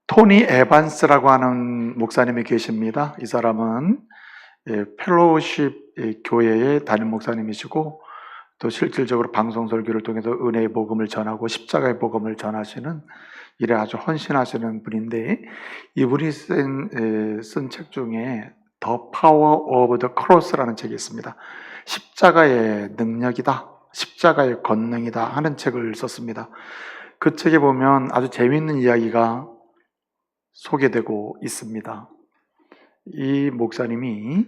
토니 에반스라고 하는 목사님이 계십니다. 이 사람은 펠로우십 교회의 담임 목사님이시고 또 실질적으로 방송 설교를 통해서 은혜의 복음을 전하고 십자가의 복음을 전하시는 일에 아주 헌신하시는 분인데, 이분이 쓴 책 중에 The Power of the Cross라는 책이 있습니다. 십자가의 능력이다, 십자가의 권능이다 하는 책을 썼습니다. 그 책에 보면 아주 재미있는 이야기가 소개되고 있습니다. 이 목사님이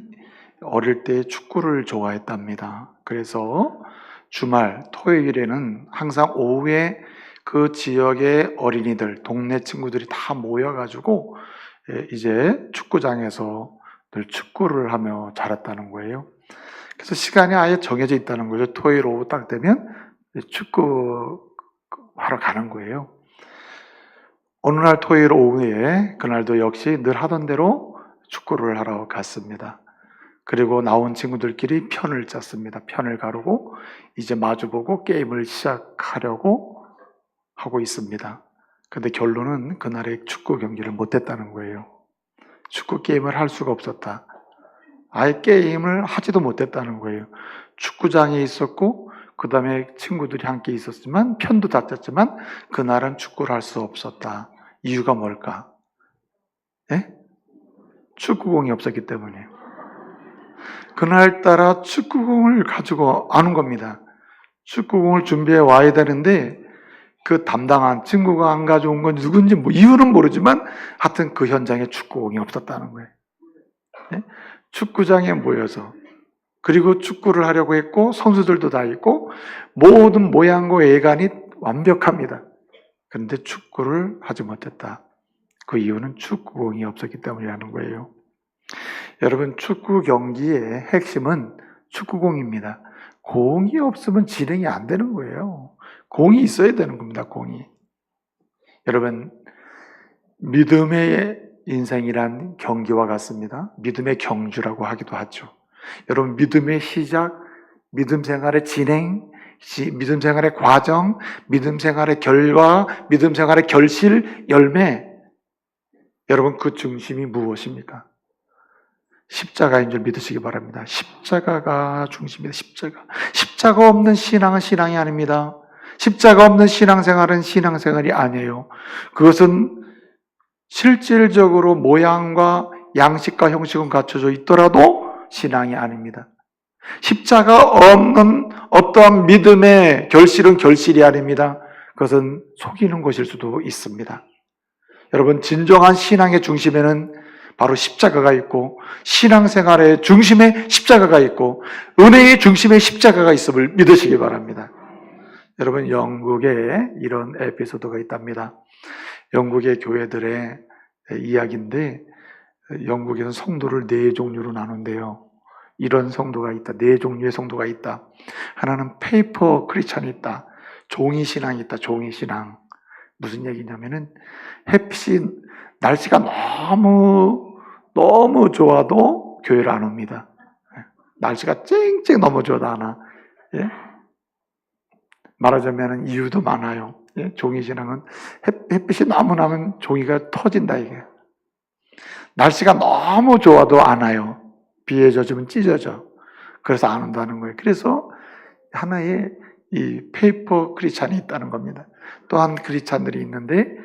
어릴 때 축구를 좋아했답니다. 그래서 주말, 토요일에는 항상 오후에 그 지역의 어린이들, 동네 친구들이 다 모여가지고 이제 축구장에서 늘 축구를 하며 자랐다는 거예요. 그래서 시간이 아예 정해져 있다는 거죠. 토요일 오후 딱 되면 축구 하러 가는 거예요. 어느 날 토요일 오후에 그날도 역시 늘 하던 대로 축구를 하러 갔습니다. 그리고 나온 친구들끼리 편을 짰습니다. 편을 가르고 이제 마주보고 게임을 시작하려고 하고 있습니다. 근데 결론은 그날의 축구 경기를 못했다는 거예요. 축구 게임을 할 수가 없었다. 아예 게임을 하지도 못했다는 거예요. 축구장에 있었고 그 다음에 친구들이 함께 있었지만 편도 다 짰지만 그날은 축구를 할 수 없었다. 이유가 뭘까? 예? 축구공이 없었기 때문에. 그날따라 축구공을 가지고 안 온 겁니다. 축구공을 준비해 와야 되는데 그 담당한 친구가 안 가져온 건 누군지 이유는 모르지만 하여튼 그 현장에 축구공이 없었다는 거예요. 예? 축구장에 모여서 그리고 축구를 하려고 했고 선수들도 다 있고 모든 모양과 외관이 완벽합니다. 그런데 축구를 하지 못했다. 그 이유는 축구공이 없었기 때문이라는 거예요. 여러분, 축구 경기의 핵심은 축구공입니다. 공이 없으면 진행이 안 되는 거예요. 공이 있어야 되는 겁니다. 공이. 여러분, 믿음의 인생이란 경기와 같습니다. 믿음의 경주라고 하기도 하죠. 여러분, 믿음의 시작, 믿음 생활의 진행, 믿음 생활의 과정, 믿음 생활의 결과, 믿음 생활의 결실, 열매. 여러분, 그 중심이 무엇입니까? 십자가인 줄 믿으시기 바랍니다. 십자가가 중심입니다. 십자가 없는 신앙은 신앙이 아닙니다. 십자가 없는 신앙생활은 신앙생활이 아니에요. 그것은 실질적으로 모양과 양식과 형식은 갖춰져 있더라도 신앙이 아닙니다. 십자가 없는 어떠한 믿음의 결실은 결실이 아닙니다. 그것은 속이는 것일 수도 있습니다. 여러분, 진정한 신앙의 중심에는 바로 십자가가 있고 신앙생활의 중심에 십자가가 있고 은혜의 중심에 십자가가 있음을 믿으시기 바랍니다. 여러분, 영국에 이런 에피소드가 있답니다. 영국의 교회들의 이야기인데 영국에는 성도를 4종류로 나눈대요. 이런 성도가 있다. 4종류의 성도가 있다. 하나는 페이퍼 크리스찬이 있다. 종이 신앙이 있다. 종이 신앙. 무슨 얘기냐면은 햇빛이 날씨가 너무 좋아도 교회를 안 옵니다. 날씨가 쨍쨍 너무 좋아도 안 와. 예? 말하자면 이유도 많아요. 예? 종이 신앙은 햇빛이 너무 나면 종이가 터진다 이게. 날씨가 너무 좋아도 안 와요. 비에 젖으면 찢어져. 그래서 안 온다는 거예요. 그래서 하나의 이 페이퍼 크리스찬이 있다는 겁니다. 또한 크리스찬들이 있는데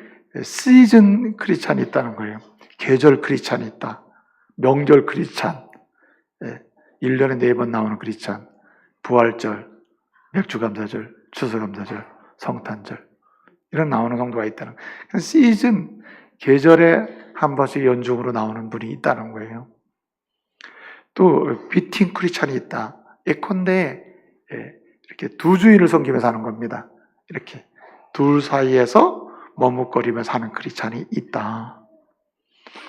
시즌 크리스찬이 있다는 거예요. 계절 크리스찬이 있다. 명절 크리스찬, 1년에 4번 나오는 크리스찬, 부활절, 맥주감사절, 추수감사절, 성탄절 이런 나오는 성도가 있다는 거예요. 시즌, 계절에 한 번씩 연중으로 나오는 분이 있다는 거예요. 또 비팅 크리스찬이 있다. 예컨대 이렇게 두 주인을 섬기면서 사는 겁니다. 이렇게 둘 사이에서 머뭇거리면서 사는 크리스찬이 있다.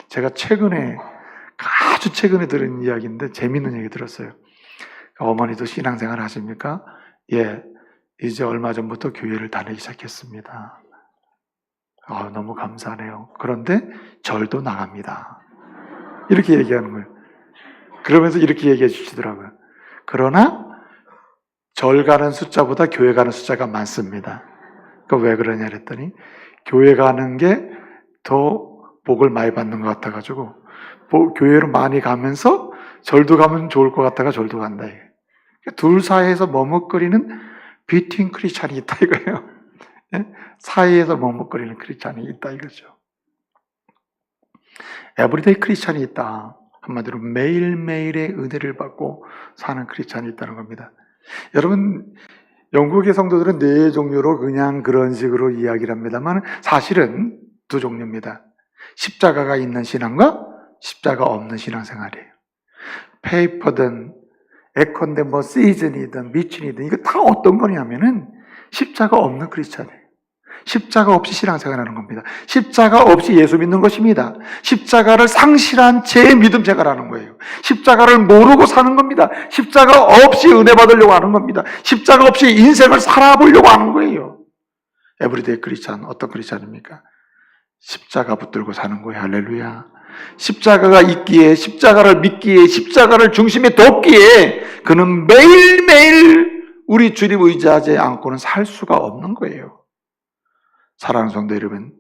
제가 아주 최근에 들은 이야기인데 재밌는 얘기 들었어요. 어머니도 신앙생활 하십니까? 예, 이제 얼마 전부터 교회를 다니기 시작했습니다. 너무 감사하네요. 그런데 절도 나갑니다. 이렇게 얘기하는 거예요. 그러면서 이렇게 얘기해 주시더라고요. 그러나 절 가는 숫자보다 교회 가는 숫자가 많습니다. 왜 그러냐 그랬더니 교회 가는 게 더 복을 많이 받는 것 같아가지고 교회로 많이 가면서 절도 가면 좋을 것 같다가 절도 간다. 둘 사이에서 머뭇거리는 비트윈 크리스찬이 있다 이거예요. 사이에서 머뭇거리는 크리스찬이 있다 이거죠. 에브리데이 크리스찬이 있다. 한마디로 매일매일의 은혜를 받고 사는 크리스찬이 있다는 겁니다. 여러분, 영국의 성도들은 네 종류로 그냥 그런 식으로 이야기를 합니다만 사실은 두 종류입니다. 십자가가 있는 신앙과 십자가 없는 신앙생활이에요. 페이퍼든 에컨든 시즌이든 미친이든 이거 다 어떤 거냐면은 십자가 없는 크리스찬이에요. 십자가 없이 신앙생활하는 겁니다. 십자가 없이 예수 믿는 것입니다. 십자가를 상실한 채 믿음 생활하는 거예요. 십자가를 모르고 사는 겁니다. 십자가 없이 은혜 받으려고 하는 겁니다. 십자가 없이 인생을 살아보려고 하는 거예요. 에브리데이 크리스찬, 어떤 크리스찬입니까? 십자가 붙들고 사는 거예요. 할렐루야. 십자가가 있기에, 십자가를 믿기에, 십자가를 중심에 뒀기에 그는 매일매일 우리 주님 의지하지 않고는 살 수가 없는 거예요. 사랑하는 성도 여러분,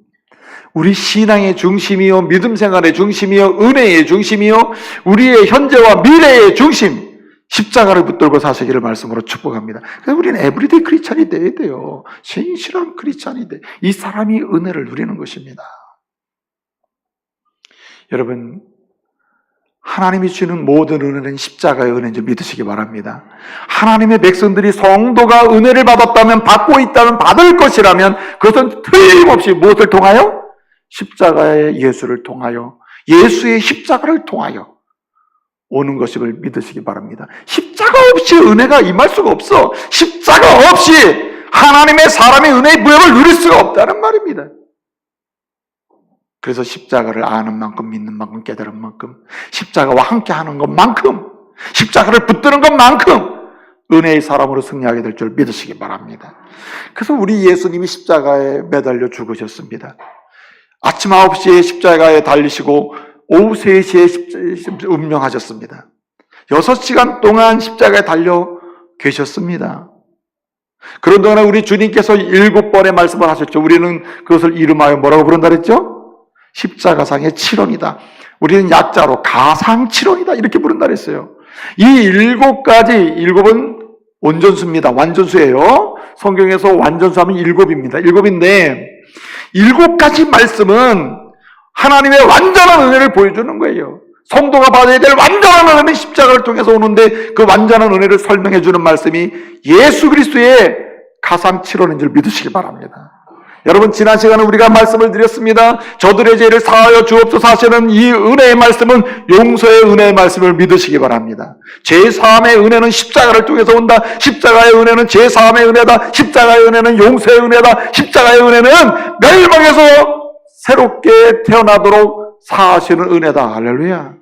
우리 신앙의 중심이요, 믿음 생활의 중심이요, 은혜의 중심이요, 우리의 현재와 미래의 중심, 십자가를 붙들고 사시기를 말씀으로 축복합니다. 그래서 우리는 에브리데이 크리스찬이 돼야 돼요. 신실한 크리스찬이 돼. 이 사람이 은혜를 누리는 것입니다. 여러분, 하나님이 주는 모든 은혜는 십자가의 은혜인 줄 믿으시기 바랍니다. 하나님의 백성들이 성도가 은혜를 받았다면, 받고 있다면, 받을 것이라면 그것은 틀림없이 무엇을 통하여? 십자가의 예수를 통하여, 예수의 십자가를 통하여 오는 것임을 믿으시기 바랍니다. 십자가 없이 은혜가 임할 수가 없어. 십자가 없이 하나님의 사람의 은혜의 부여를 누릴 수가 없다는 말입니다. 그래서 십자가를 아는 만큼, 믿는 만큼, 깨달은 만큼, 십자가와 함께 하는 것만큼, 십자가를 붙드는 것만큼 은혜의 사람으로 승리하게 될 줄 믿으시기 바랍니다. 그래서 우리 예수님이 십자가에 매달려 죽으셨습니다. 아침 9시에 십자가에 달리시고 오후 3시에 운명하셨습니다. 6시간 동안 십자가에 달려 계셨습니다. 그런 동안에 우리 주님께서 7번의 말씀을 하셨죠. 우리는 그것을 이름하여 뭐라고 부른다 그랬죠? 십자가상의 칠언이다. 우리는 약자로 가상칠언이다 이렇게 부른다 그랬어요. 이 7가지, 7은 온전수입니다. 완전수예요. 성경에서 완전수하면 7입니다. 7인데 7가지 말씀은 하나님의 완전한 은혜를 보여주는 거예요. 성도가 받아야 될 완전한 은혜는 십자가를 통해서 오는데 그 완전한 은혜를 설명해 주는 말씀이 예수 그리스도의 가상칠언인 줄 믿으시기 바랍니다. 여러분, 지난 시간에 우리가 말씀을 드렸습니다. 저들의 죄를 사하여 주옵소서 하시는 이 은혜의 말씀은 용서의 은혜의 말씀을 믿으시기 바랍니다. 죄사함의 은혜는 십자가를 통해서 온다. 십자가의 은혜는 죄사함의 은혜다. 십자가의 은혜는 용서의 은혜다. 십자가의 은혜는 멸망에서 새롭게 태어나도록 사하시는 은혜다. 할렐루야.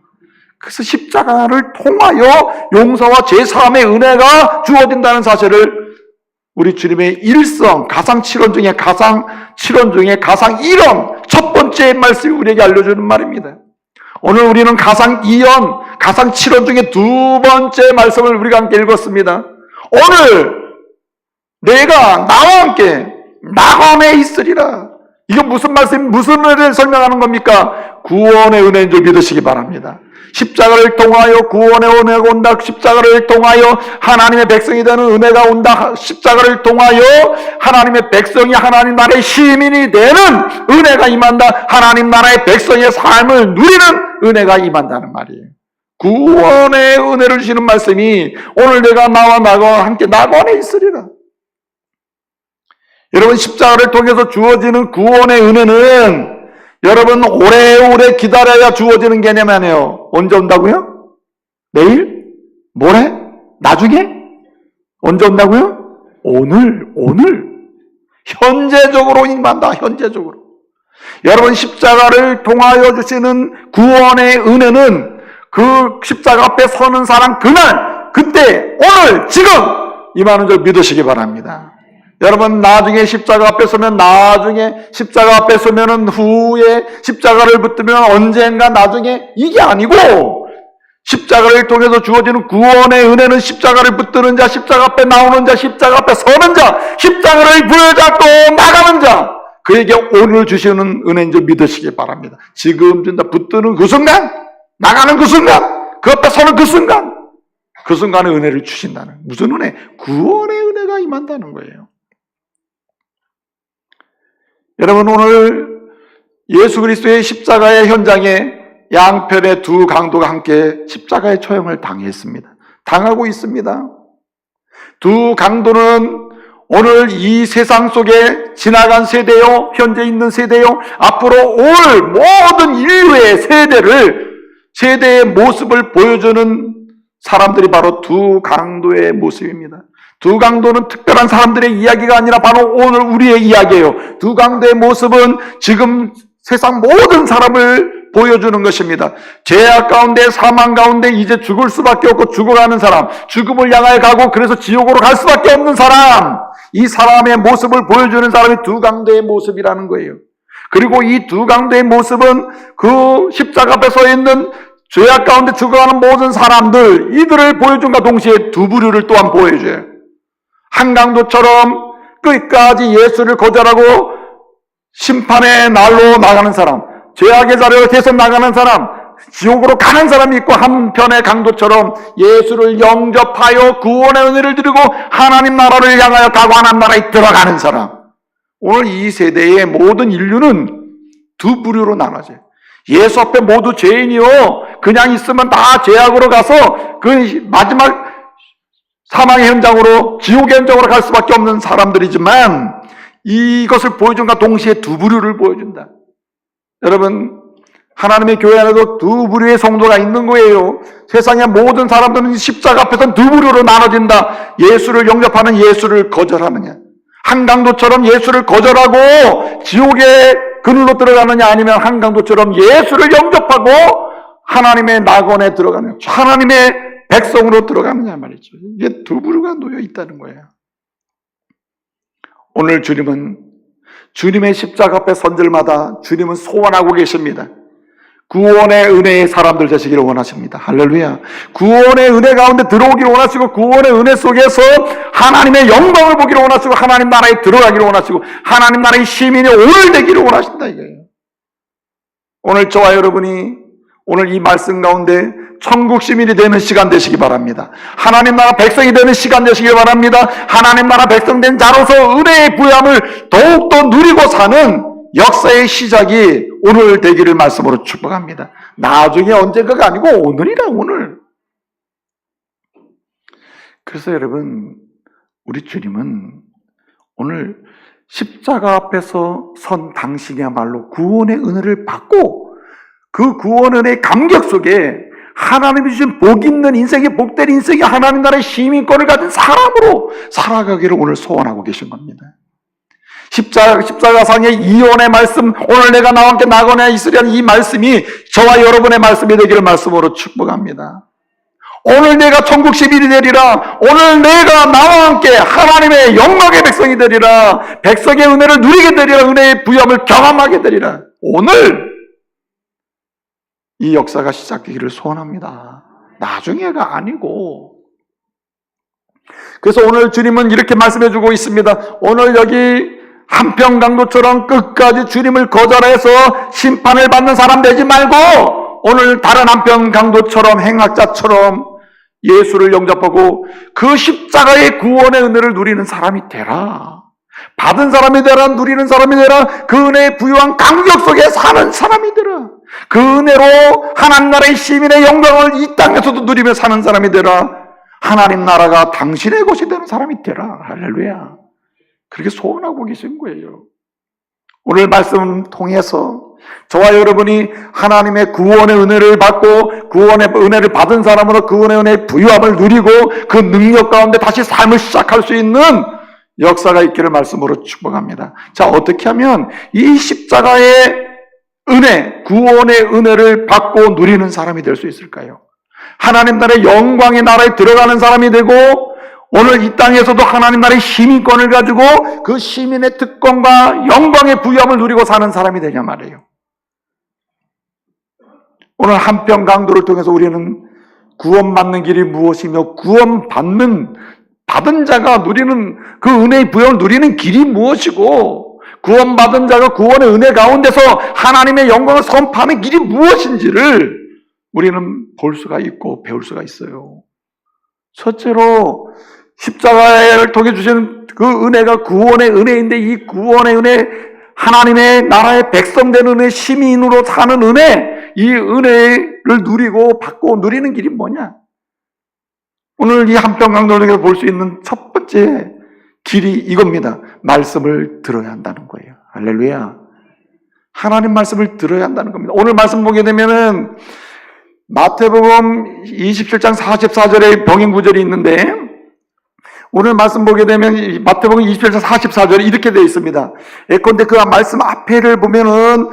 그래서 십자가를 통하여 용서와 죄사함의 은혜가 주어진다는 사실을 우리 주님의 일성, 가상칠언 중에 가상칠언 중에 가상일언 첫 번째 말씀이 우리에게 알려주는 말입니다. 오늘 우리는 가상이언, 가상칠언 중에 두 번째 말씀을 우리가 함께 읽었습니다. 오늘 내가 나와 함께 낙원에 있으리라. 이건 무슨 말씀, 무슨 은혜를 설명하는 겁니까? 구원의 은혜인 줄 믿으시기 바랍니다. 십자가를 통하여 구원의 은혜가 온다. 십자가를 통하여 하나님의 백성이 되는 은혜가 온다. 십자가를 통하여 하나님의 백성이 하나님 나라의 시민이 되는 은혜가 임한다. 하나님 나라의 백성의 삶을 누리는 은혜가 임한다는 말이에요. 구원의 은혜를 주시는 말씀이 오늘 내가 나와 나와 함께 낙원에 있으리라. 여러분, 십자가를 통해서 주어지는 구원의 은혜는 여러분 오래오래 기다려야 주어지는 개념이 아니에요. 언제 온다고요? 내일? 모레? 나중에? 언제 온다고요? 오늘. 현재적으로 임한다. 현재적으로. 여러분, 십자가를 통하여 주시는 구원의 은혜는 그 십자가 앞에 서는 사람 그날, 그때, 오늘, 지금 임하는 줄 믿으시기 바랍니다. 여러분, 나중에 십자가 앞에 서면 나중에, 십자가 앞에 서면은 후에, 십자가를 붙들면 언젠가 나중에, 이게 아니고 십자가를 통해서 주어지는 구원의 은혜는 십자가를 붙드는 자, 십자가 앞에 나오는 자, 십자가 앞에 서는 자, 십자가를 부여잡고 나가는 자, 그에게 오늘 주시는 은혜인 줄 믿으시기 바랍니다. 지금 준다 붙드는 그 순간, 나가는 그 순간, 그 앞에 서는 그 순간, 그 순간에 은혜를 주신다는, 무슨 은혜? 구원의 은혜가 임한다는 거예요. 여러분, 오늘 예수 그리스도의 십자가의 현장에 양편의 두 강도가 함께 십자가의 처형을 당했습니다. 당하고 있습니다. 두 강도는 오늘 이 세상 속에 지나간 세대요, 현재 있는 세대요, 앞으로 올 모든 인류의 세대의 모습을 보여주는 사람들이 바로 두 강도의 모습입니다. 두 강도는 특별한 사람들의 이야기가 아니라 바로 오늘 우리의 이야기예요. 두 강도의 모습은 지금 세상 모든 사람을 보여주는 것입니다. 죄악 가운데, 사망 가운데 이제 죽을 수밖에 없고 죽어가는 사람, 죽음을 향하여 가고 그래서 지옥으로 갈 수밖에 없는 사람, 이 사람의 모습을 보여주는 사람이 두 강도의 모습이라는 거예요. 그리고 이 두 강도의 모습은 그 십자가 앞에 서 있는 죄악 가운데 죽어가는 모든 사람들, 이들을 보여준과 동시에 두 부류를 또한 보여줘요. 한 강도처럼 끝까지 예수를 거절하고 심판의 날로 나가는 사람, 죄악의 자리로 계속 나가는 사람, 지옥으로 가는 사람이 있고, 한편의 강도처럼 예수를 영접하여 구원의 은혜를 드리고 하나님 나라를 향하여 가고 하나님 나라에 들어가는 사람. 오늘 이 세대의 모든 인류는 두 부류로 나눠져요. 예수 앞에 모두 죄인이요, 그냥 있으면 다 죄악으로 가서 그 마지막 사망의 현장으로, 지옥의 현장으로 갈 수밖에 없는 사람들이지만, 이것을 보여준과 동시에 두 부류를 보여준다. 여러분, 하나님의 교회 안에도 두 부류의 성도가 있는 거예요. 세상의 모든 사람들은 십자가 앞에서 두 부류로 나눠진다. 예수를 영접하는, 예수를 거절하느냐. 한 강도처럼 예수를 거절하고 지옥의 그늘로 들어가느냐, 아니면 한 강도처럼 예수를 영접하고 하나님의 낙원에 들어가느냐, 하나님의 백성으로 들어가느냐 말이죠. 이게 두 부류가 놓여 있다는 거예요. 오늘 주님은 주님의 십자가 앞에 선절마다 주님은 소원하고 계십니다. 구원의 은혜의 사람들 되시기를 원하십니다. 할렐루야. 구원의 은혜 가운데 들어오기를 원하시고, 구원의 은혜 속에서 하나님의 영광을 보기를 원하시고, 하나님 나라에 들어가기를 원하시고, 하나님 나라의 시민이 오늘 되기를 원하신다 이거예요. 오늘 저와 여러분이 오늘 이 말씀 가운데 천국 시민이 되는 시간 되시기 바랍니다. 하나님 나라 백성이 되는 시간 되시기 바랍니다. 하나님 나라 백성 된 자로서 은혜의 부여함을 더욱더 누리고 사는 역사의 시작이 오늘 되기를 말씀으로 축복합니다. 나중에 언젠가가 아니고 오늘이라, 오늘. 그래서 여러분, 우리 주님은 오늘 십자가 앞에서 선 당신이야말로 구원의 은혜를 받고, 그 구원 은혜의 감격 속에 하나님이 주신 복 있는 인생이, 복된 인생이 하나님 나라의 시민권을 가진 사람으로 살아가기를 오늘 소원하고 계신 겁니다. 십자가상의 이언의 말씀, 오늘 내가 나와 함께 낙원에 있으려는 이 말씀이 저와 여러분의 말씀이 되기를 말씀으로 축복합니다. 오늘 내가 천국 시민이 되리라. 오늘 내가 나와 함께 하나님의 영광의 백성이 되리라. 백성의 은혜를 누리게 되리라. 은혜의 부여함을 경험하게 되리라. 오늘 이 역사가 시작되기를 소원합니다. 나중에가 아니고. 그래서 오늘 주님은 이렇게 말씀해 주고 있습니다. 오늘 여기 한편 강도처럼 끝까지 주님을 거절해서 심판을 받는 사람 되지 말고, 오늘 다른 한편 강도처럼, 행악자처럼 예수를 영접하고 그 십자가의 구원의 은혜를 누리는 사람이 되라. 받은 사람이 되라. 누리는 사람이 되라. 그 은혜의 부유한 감격 속에 사는 사람이 되라. 그 은혜로 하나님 나라의 시민의 영광을 이 땅에서도 누리며 사는 사람이 되라. 하나님 나라가 당신의 것이 되는 사람이 되라. 할렐루야. 그렇게 소원하고 계신 거예요. 오늘 말씀 통해서 저와 여러분이 하나님의 구원의 은혜를 받고, 구원의 은혜를 받은 사람으로 구원의 은혜의 부유함을 누리고 그 능력 가운데 다시 삶을 시작할 수 있는 역사가 있기를 말씀으로 축복합니다. 자, 어떻게 하면 이 십자가의 은혜, 구원의 은혜를 받고 누리는 사람이 될 수 있을까요? 하나님 나라의 영광의 나라에 들어가는 사람이 되고, 오늘 이 땅에서도 하나님 나라의 시민권을 가지고 그 시민의 특권과 영광의 부여함을 누리고 사는 사람이 되냐 말이에요. 오늘 한편 강도를 통해서 우리는 구원받는 길이 무엇이며, 받은 자가 누리는 그 은혜의 부여함을 누리는 길이 무엇이고, 구원받은 자가 구원의 은혜 가운데서 하나님의 영광을 선포하는 길이 무엇인지를 우리는 볼 수가 있고 배울 수가 있어요. 첫째로 십자가를 통해 주시는 그 은혜가 구원의 은혜인데, 이 구원의 은혜, 하나님의 나라의 백성된 은혜, 시민으로 사는 은혜, 이 은혜를 누리고 받고 누리는 길이 뭐냐? 오늘 이 한평강도에서 볼 수 있는 첫 번째 길이 이겁니다. 말씀을 들어야 한다는 거예요. 할렐루야. 하나님 말씀을 들어야 한다는 겁니다. 오늘 말씀 보게 되면은 마태복음 27장 44절에 병행 구절이 있는데, 오늘 말씀 보게 되면 마태복음 27장 44절에 이렇게 되어 있습니다. 예컨대 그 말씀 앞에를 보면은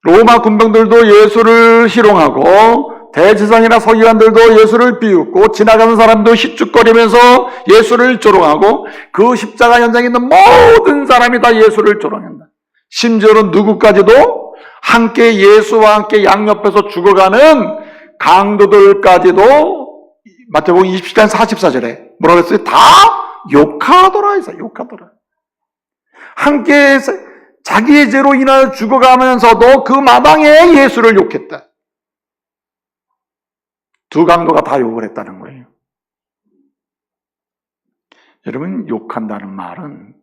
로마 군병들도 예수를 희롱하고 대제사장이나 서기관들도 예수를 비웃고 지나가는 사람도 휘죽거리면서 예수를 조롱하고 그 십자가 현장에 있는 모든 사람이 다 예수를 조롱한다. 심지어는 누구까지도 함께 예수와 함께 양옆에서 죽어가는 강도들까지도 마태복음 27장 44절에 뭐라고 했어요? 다 욕하더라 했어요. 욕하더라. 함께 자기의 죄로 인하여 죽어가면서도 그 마당에 예수를 욕했다. 두 강도가 다 욕을 했다는 거예요. 여러분, 욕한다는 말은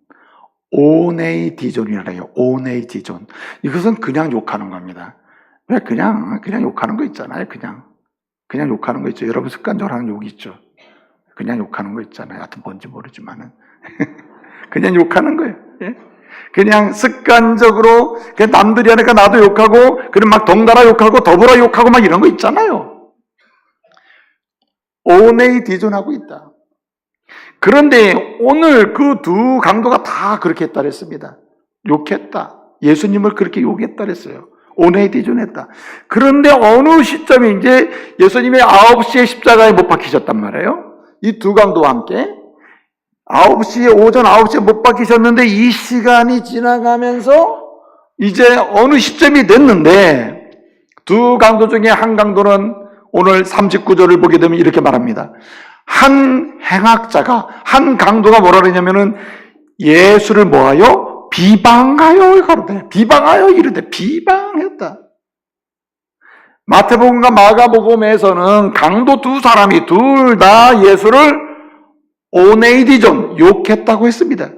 오네이디존이라 해요. 오네이디존. 이것은 그냥 욕하는 겁니다. 왜 그냥 욕하는 거 있잖아요. 그냥 욕하는 거 있죠. 여러분 습관적으로 하는 욕이 있죠. 그냥 욕하는 거 있잖아요. 하여튼 뭔지 모르지만은 그냥 욕하는 거예요. 예? 그냥 습관적으로 그냥 남들이 하니까 나도 욕하고, 그럼 막 덩달아 욕하고 더불어 욕하고 막 이런 거 있잖아요. 오네이디존하고 있다. 그런데 오늘 그 두 강도가 다 그렇게 했다 그랬습니다. 욕했다. 예수님을 그렇게 욕했다 그랬어요. 오네이디존했다. 그런데 어느 시점에 이제 예수님이 9시에 십자가에 못 박히셨단 말이에요. 이 두 강도와 함께 9시에, 오전 9시에 못 박히셨는데, 이 시간이 지나가면서 이제 어느 시점이 됐는데, 두 강도 중에 한 강도는 오늘 39절을 보게 되면 이렇게 말합니다. 한 행악자가, 한 강도가 뭐라 그러냐면은 예수를 뭐하여? 비방하여 가로되. 비방하여 이르되. 비방했다. 마태복음과 마가복음에서는 강도 두 사람이 둘 다 예수를 오네이디존, 욕했다고 했습니다.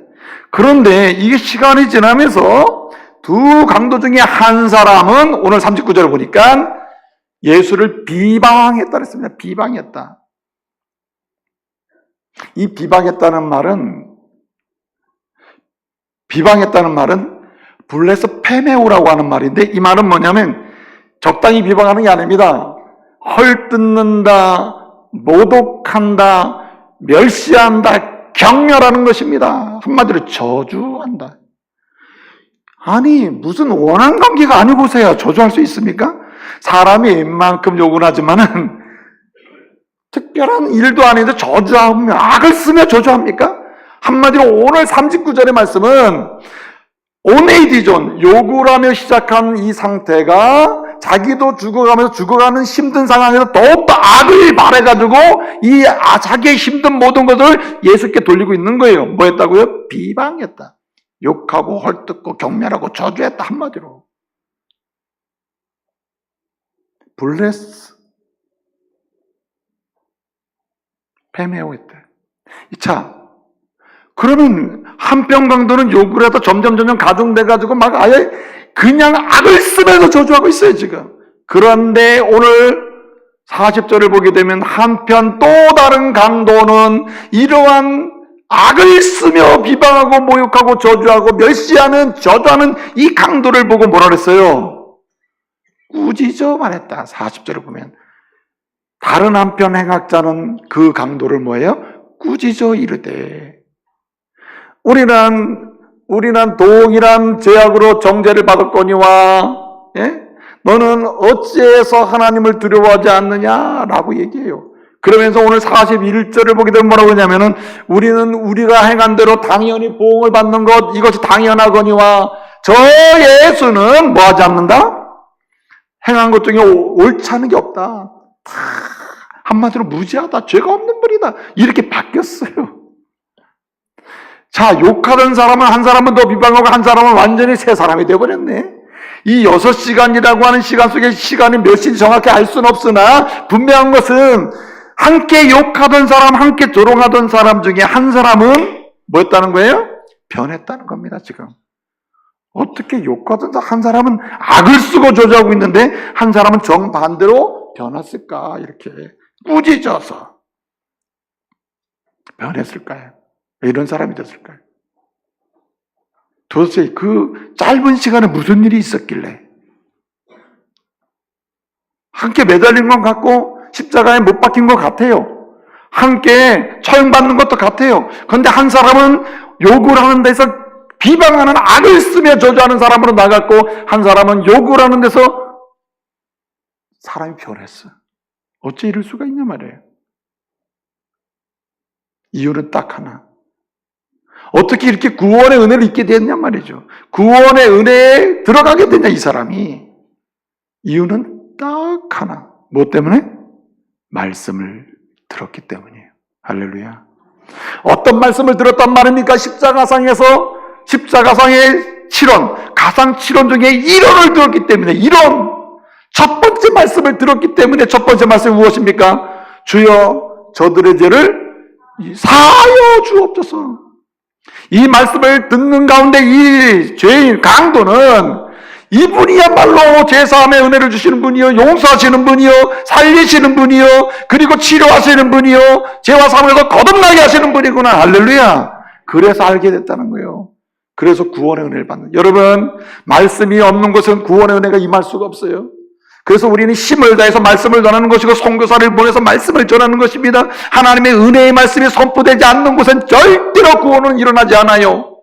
그런데 이게 시간이 지나면서 두 강도 중에 한 사람은 오늘 39절을 보니까 예수를 비방했다 그랬습니다. 비방했다. 이 비방했다는 말은 블레스페메오라고 하는 말인데, 이 말은 뭐냐면 적당히 비방하는 게 아닙니다. 헐뜯는다, 모독한다, 멸시한다, 경멸하는 것입니다. 한마디로 저주한다. 아니, 무슨 원한 관계가 아니고서야 저주할 수 있습니까? 사람이 웬만큼 욕을 하지만은 특별한 일도 아닌데 저주하며, 악을 쓰며 저주합니까? 한마디로 오늘 39절의 말씀은 오네이디존, 욕을 하며 시작한 이 상태가 자기도 죽어가는 힘든 상황에서 더욱더 악을 말해가지고 이 자기의 힘든 모든 것을 예수께 돌리고 있는 거예요. 뭐 했다고요? 비방했다. 욕하고 헐뜯고 경멸하고 저주했다. 한마디로. 블레스 페메오했다. 자, 그러면 한평강도는 욕을 해도 점점 가중돼가지고 막 아예 그냥 악을 쓰면서 저주하고 있어요, 지금. 그런데 오늘 40절을 보게 되면 한편 또 다른 강도는 이러한 악을 쓰며 비방하고 모욕하고 저주하고 멸시하는, 저주하는 이 강도를 보고 뭐라 그랬어요? 꾸짖어 말했다. 40절을 보면. 다른 한편 행악자는 그 강도를 뭐예요? 꾸짖어 이르되. 우리는 동일한 죄악으로 정죄를 받았거니와, 예? 너는 어찌해서 하나님을 두려워하지 않느냐라고 얘기해요. 그러면서 오늘 41절을 보게 되면 뭐라고 하냐면은 우리는 우리가 행한 대로 당연히 보응을 받는 것, 이것이 당연하거니와 저 예수는 뭐 하지 않는다? 행한 것 중에 옳지 않은 게 없다. 한마디로 무지하다, 죄가 없는 분이다, 이렇게 바뀌었어요. 자, 욕하던 사람은 한 사람은 더 비방하고 한 사람은 완전히 새 사람이 되어버렸네. 이 6시간이라고 하는 시간 속에 시간이 몇 시인지 정확히 알 수는 없으나 분명한 것은 함께 욕하던 사람, 함께 조롱하던 사람 중에 한 사람은 뭐였다는 거예요? 변했다는 겁니다, 지금. 어떻게 욕하던 한 사람은 악을 쓰고 저주하고 있는데 한 사람은 정반대로 변했을까? 이렇게 꾸짖어서 변했을까요? 왜 이런 사람이 됐을까요? 도대체 그 짧은 시간에 무슨 일이 있었길래 함께 매달린 것 같고 십자가에 못 박힌 것 같아요. 함께 처형받는 것도 같아요. 그런데 한 사람은 욕을 하는 데서 비방하는 악을 쓰며 저주하는 사람으로 나갔고 한 사람은 욕을 하는 데서 사람이 변했어. 어째 이럴 수가 있냐 말이에요. 이유는 딱 하나. 어떻게 이렇게 구원의 은혜를 잊게 됐냐 말이죠. 구원의 은혜에 들어가게 됐냐 이 사람이. 이유는 딱 하나. 뭐 때문에? 말씀을 들었기 때문이에요. 할렐루야. 어떤 말씀을 들었단 말입니까? 십자가상의 7원, 가상 7원 중에 1원을 들었기 때문에 1원. 첫 번째 말씀을 들었기 때문에 첫 번째 말씀이 무엇입니까? 주여 저들의 죄를 사하여 주옵소서. 이 말씀을 듣는 가운데 이 죄인 강도는 이분이야말로 죄사함의 은혜를 주시는 분이요, 용서하시는 분이요, 살리시는 분이요, 그리고 치료하시는 분이요, 죄와 사함에서 거듭나게 하시는 분이구나. 할렐루야. 그래서 알게 됐다는 거예요. 그래서 구원의 은혜를 받는. 여러분, 말씀이 없는 곳은 구원의 은혜가 임할 수가 없어요. 그래서 우리는 힘을 다해서 말씀을 전하는 것이고 선교사를 보내서 말씀을 전하는 것입니다. 하나님의 은혜의 말씀이 선포되지 않는 곳은 절대로 구원은 일어나지 않아요.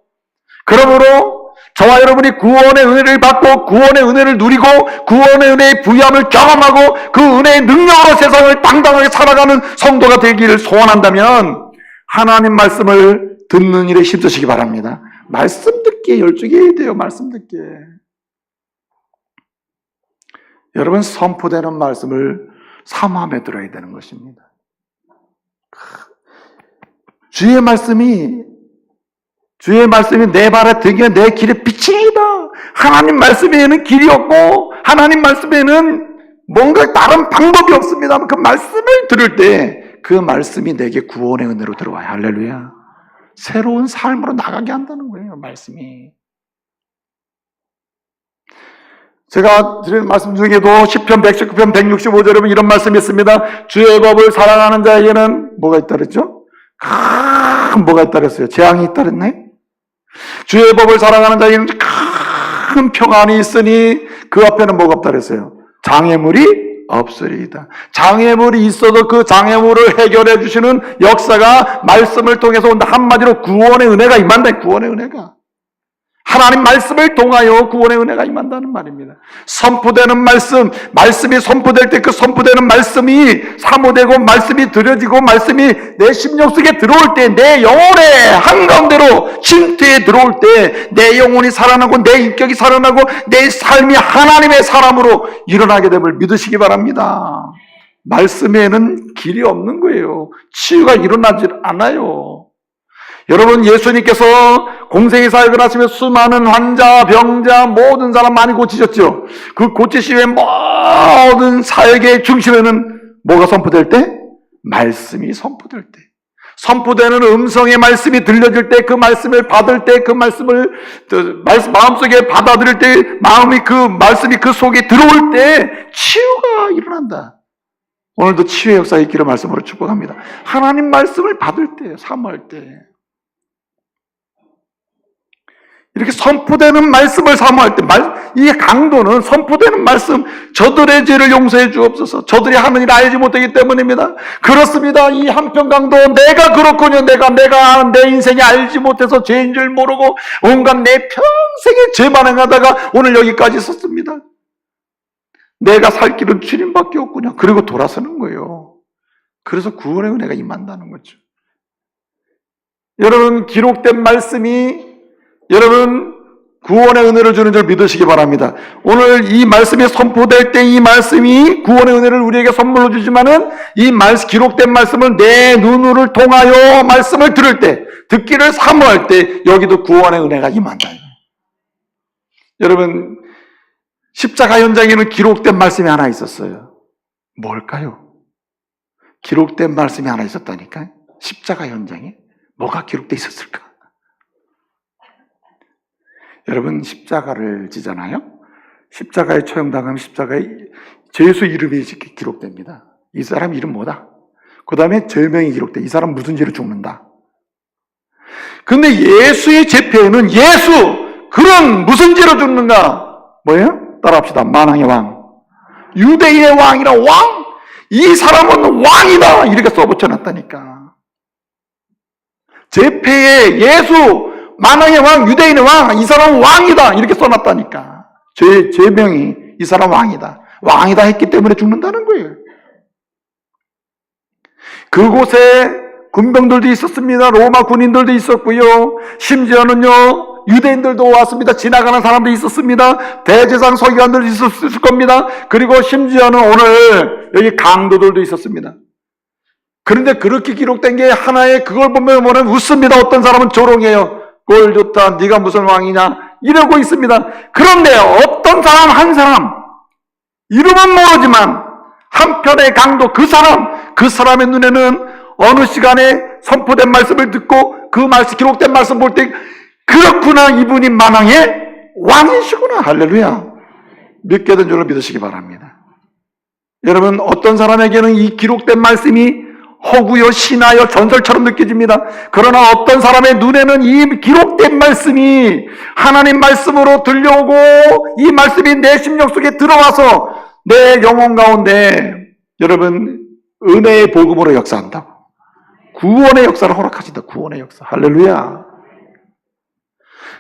그러므로 저와 여러분이 구원의 은혜를 받고 구원의 은혜를 누리고 구원의 은혜의 부유함을 경험하고 그 은혜의 능력으로 세상을 당당하게 살아가는 성도가 되기를 소원한다면 하나님 말씀을 듣는 일에 힘쓰시기 바랍니다. 말씀 듣기에 열중해야 돼요. 말씀 듣기에. 여러분, 선포되는 말씀을 사모함에 들어야 되는 것입니다. 주의 말씀이 내 발에 등이요 내 길에 빛이다. 하나님 말씀에는 길이 없고 하나님 말씀에는 뭔가 다른 방법이 없습니다. 그 말씀을 들을 때 그 말씀이 내게 구원의 은혜로 들어와요. 할렐루야. 새로운 삶으로 나가게 한다는 거예요. 말씀이. 제가 드리는 말씀 중에도 시편 119편 165절에 이런 말씀이 있습니다. 주의 법을 사랑하는 자에게는 뭐가 있다 그랬죠? 큰 뭐가 있다 그랬어요? 재앙이 있다 그랬네? 주의 법을 사랑하는 자에게는 큰 평안이 있으니 그 앞에는 뭐가 없다 그랬어요? 장애물이 없으리이다. 장애물이 있어도 그 장애물을 해결해 주시는 역사가 말씀을 통해서 온다. 한마디로 구원의 은혜가 임한다. 구원의 은혜가. 하나님 말씀을 통하여 구원의 은혜가 임한다는 말입니다. 선포되는 말씀이 선포될 때 그 선포되는 말씀이 사모되고 말씀이 들여지고 말씀이 내 심령 속에 들어올 때 내 영혼의 한가운데로 침투해 들어올 때 내 영혼이 살아나고 내 인격이 살아나고 내 삶이 하나님의 사람으로 일어나게 됨을 믿으시기 바랍니다. 말씀에는 길이 없는 거예요. 치유가 일어나질 않아요. 여러분, 예수님께서 공생의 사역을 하시며 수많은 환자, 병자, 모든 사람 많이 고치셨죠. 그 고치시의 모든 사역의 중심에는 뭐가 선포될 때? 말씀이 선포될 때. 선포되는 음성의 말씀이 들려질 때, 그 말씀을 받을 때, 그 말씀을 마음속에 받아들일 때, 그 말씀이 그 속에 들어올 때 치유가 일어난다. 오늘도 치유의 역사가 있기를 말씀으로 축복합니다. 하나님 말씀을 받을 때, 사모할 때, 이렇게 선포되는 말씀을 사모할 때, 이 강도는 선포되는 말씀, 저들의 죄를 용서해 주옵소서. 저들이 하는 일을 알지 못하기 때문입니다. 그렇습니다. 이 한편 강도, 내가 그렇군요. 내가 내 인생에 알지 못해서 죄인 줄 모르고 온갖 내 평생에 죄만 행하다가 오늘 여기까지 섰습니다. 내가 살 길은 주님밖에 없군요. 그리고 돌아서는 거예요. 그래서 구원의 은혜가 임한다는 거죠. 여러분, 기록된 말씀이 여러분 구원의 은혜를 주는 줄 믿으시기 바랍니다. 오늘 이 말씀이 선포될 때 이 말씀이 구원의 은혜를 우리에게 선물로 주지만은 이 기록된 말씀을 내 눈을 통하여 말씀을 들을 때, 듣기를 사모할 때 여기도 구원의 은혜가 임한다. 여러분, 십자가 현장에는 기록된 말씀이 하나 있었어요. 뭘까요? 기록된 말씀이 하나 있었다니까요. 십자가 현장에 뭐가 기록되어 있었을까? 여러분, 십자가를 지잖아요. 십자가에 처형당하면 십자가에 예수 이름이 기록됩니다. 이 사람 이름 뭐다? 그 다음에 죄명이 기록돼. 이 사람 무슨 죄로 죽는다. 근데 예수의 제패에는 예수, 그런 무슨 죄로 죽는가? 뭐예요? 따라합시다. 만왕의 왕. 유대인의 왕이라 왕? 이 사람은 왕이다. 이렇게 써붙여놨다니까. 제패에 예수, 만왕의 왕, 유대인의 왕, 이 사람은 왕이다. 이렇게 써놨다니까. 죄명이 이 사람 왕이다. 왕이다 했기 때문에 죽는다는 거예요. 그곳에 군병들도 있었습니다. 로마 군인들도 있었고요. 심지어는요, 유대인들도 왔습니다. 지나가는 사람도 있었습니다. 대제사장 서기관들도 있었을 겁니다. 그리고 심지어는 오늘 여기 강도들도 있었습니다. 그런데 그렇게 기록된 게 하나의, 그걸 보면 웃습니다. 어떤 사람은 조롱해요. 꼴 좋다, 네가 무슨 왕이냐 이러고 있습니다. 그런데 어떤 사람 한 사람, 이름은 모르지만 한편의 강도, 그 사람의 눈에는 어느 시간에 선포된 말씀을 듣고 그 말씀, 기록된 말씀 볼 때, 그렇구나, 이분이 만왕의 왕이시구나. 할렐루야. 믿게 된 줄로 믿으시기 바랍니다. 여러분, 어떤 사람에게는 이 기록된 말씀이 허구요, 신하여, 전설처럼 느껴집니다. 그러나 어떤 사람의 눈에는 이 기록된 말씀이 하나님 말씀으로 들려오고 이 말씀이 내 심령 속에 들어와서 내 영혼 가운데, 여러분, 은혜의 복음으로 역사한다고. 구원의 역사를 허락하신다. 구원의 역사. 할렐루야.